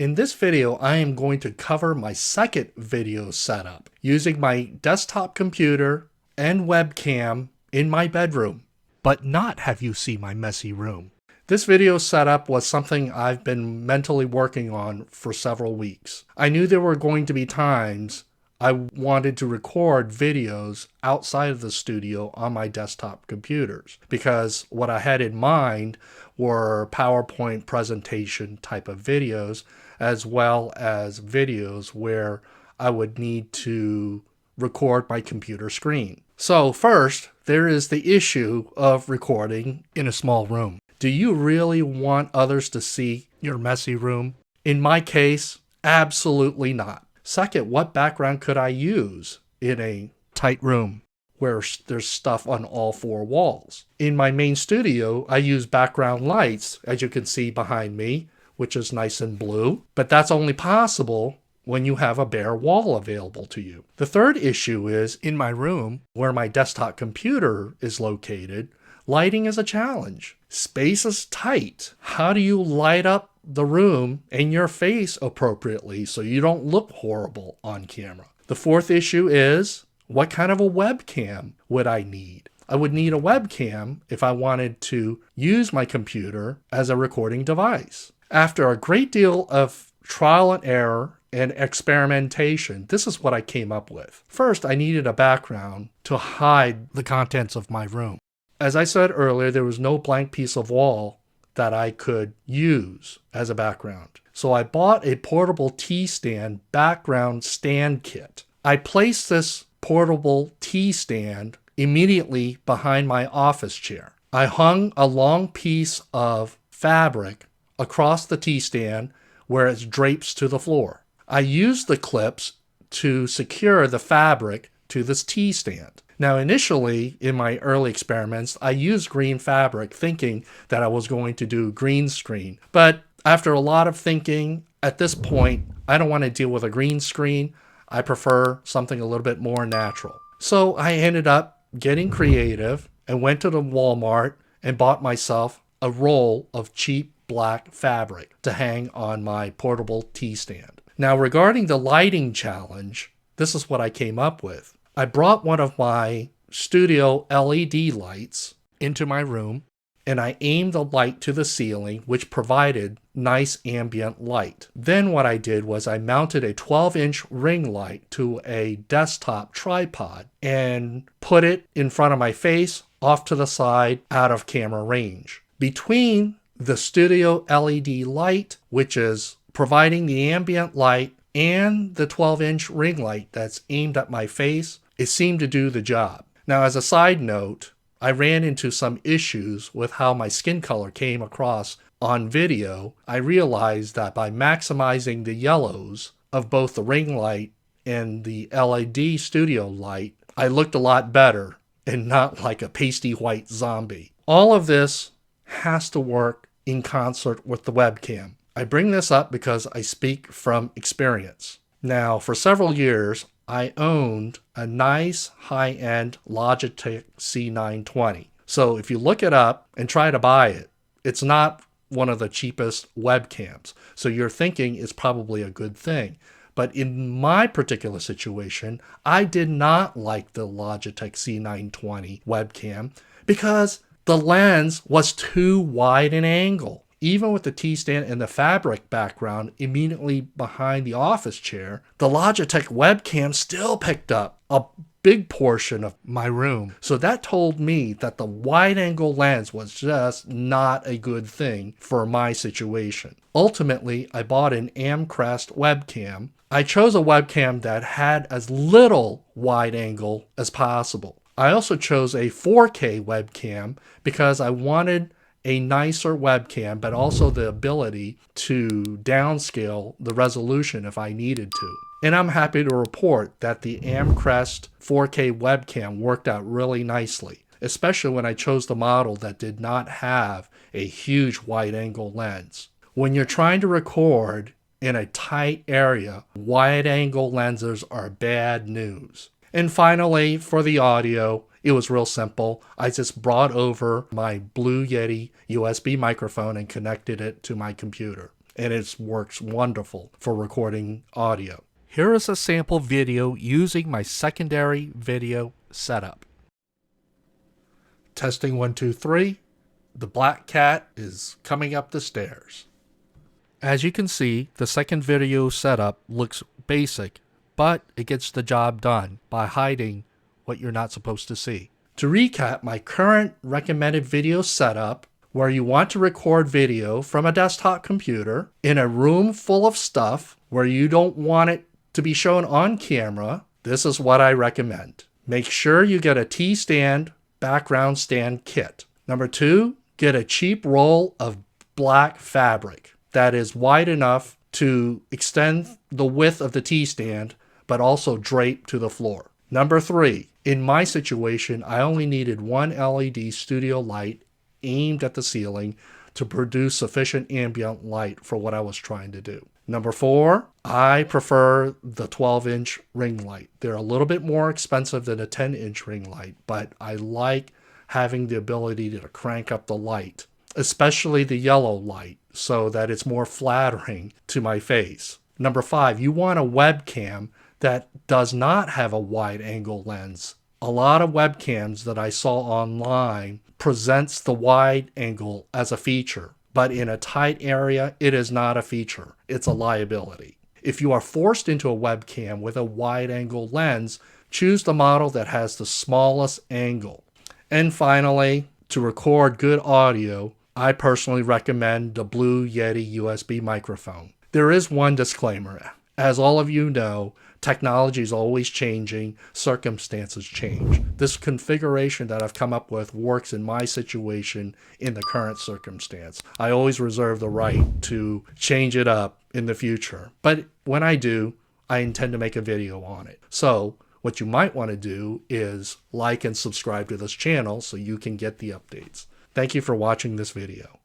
In this video, I am going to cover my second video setup using my desktop computer and webcam in my bedroom, but not have you see my messy room. This video setup was something I've been mentally working on for several weeks. I knew there were going to be times I wanted to record videos outside of the studio on my desktop computers because what I had in mind were PowerPoint presentation type of videos, as well as videos where I would need to record my computer screen. So first, there is the issue of recording in a small room. Do you really want others to see your messy room? In my case, absolutely not. Second, what background could I use in a tight room where there's stuff on all four walls? In my main studio, I use background lights, as you can see behind me, which is nice and blue, but that's only possible when you have a bare wall available to you. The third issue is in my room, where my desktop computer is located, lighting is a challenge. Space is tight. How do you light up the room and your face appropriately so you don't look horrible on camera? The fourth issue is, what kind of a webcam would I need? I would need a webcam if I wanted to use my computer as a recording device. After a great deal of trial and error and experimentation, this is what I came up with. First, I needed a background to hide the contents of my room. As I said earlier, there was no blank piece of wall that I could use as a background. So I bought a portable T-stand background stand kit. I placed this portable T-stand immediately behind my office chair. I hung a long piece of fabric across the T-stand where it drapes to the floor. I used the clips to secure the fabric to this T-stand. Now, initially, in my early experiments, I used green fabric thinking that I was going to do green screen. But after a lot of thinking, at this point, I don't want to deal with a green screen. I prefer something a little bit more natural. So I ended up getting creative and went to the Walmart and bought myself a roll of cheap black fabric to hang on my portable T-stand. Now, regarding the lighting challenge, this is what I came up with. I brought one of my studio LED lights into my room and I aimed the light to the ceiling, which provided nice ambient light. Then what I did was I mounted a 12-inch ring light to a desktop tripod and put it in front of my face, off to the side, out of camera range. Between the studio LED light, which is providing the ambient light, and the 12-inch ring light that's aimed at my face, it seemed to do the job. Now, as a side note, I ran into some issues with how my skin color came across on video. I realized that by maximizing the yellows of both the ring light and the LED studio light, I looked a lot better and not like a pasty white zombie. All of this has to work in concert with the webcam. I bring this up because I speak from experience. Now, for several years, I owned a nice high-end Logitech C920. So if you look it up and try to buy it, it's not one of the cheapest webcams. So you're thinking it's probably a good thing. But in my particular situation, I did not like the Logitech C920 webcam because the lens was too wide an angle. Even with the T-stand and the fabric background immediately behind the office chair, the Logitech webcam still picked up a big portion of my room. So that told me that the wide-angle lens was just not a good thing for my situation. Ultimately, I bought an Amcrest webcam. I chose a webcam that had as little wide angle as possible. I also chose a 4K webcam because I wanted a nicer webcam, but also the ability to downscale the resolution if I needed to. And I'm happy to report that the Amcrest 4K webcam worked out really nicely, especially when I chose the model that did not have a huge wide-angle lens. When you're trying to record in a tight area, wide-angle lenses are bad news. And finally, for the audio, it was real simple. I just brought over my Blue Yeti USB microphone and connected it to my computer. and it works wonderful for recording audio. Here is a sample video using my secondary video setup. Testing 1, 2, 3. The black cat is coming up the stairs. As you can see, the second video setup looks basic, but it gets the job done by hiding what you're not supposed to see. To recap my current recommended video setup, where you want to record video from a desktop computer in a room full of stuff where you don't want it to be shown on camera, this is what I recommend. Make sure you get a T-stand background stand kit. Number 2, get a cheap roll of black fabric that is wide enough to extend the width of the T-stand, but also drape to the floor. Number 3, in my situation, I only needed one LED studio light aimed at the ceiling to produce sufficient ambient light for what I was trying to do. Number 4, I prefer the 12-inch ring light. They're a little bit more expensive than a 10-inch ring light, but I like having the ability to crank up the light, especially the yellow light, so that it's more flattering to my face. Number 5, you want a webcam that does not have a wide angle lens. A lot of webcams that I saw online presents the wide angle as a feature, but in a tight area, it is not a feature. It's a liability. If you are forced into a webcam with a wide angle lens, choose the model that has the smallest angle. And finally, to record good audio, I personally recommend the Blue Yeti USB microphone. There is one disclaimer. As all of you know, technology is always changing, circumstances change. This configuration that I've come up with works in my situation in the current circumstance. I always reserve the right to change it up in the future. But when I do, I intend to make a video on it. So what you might want to do is like and subscribe to this channel so you can get the updates. Thank you for watching this video.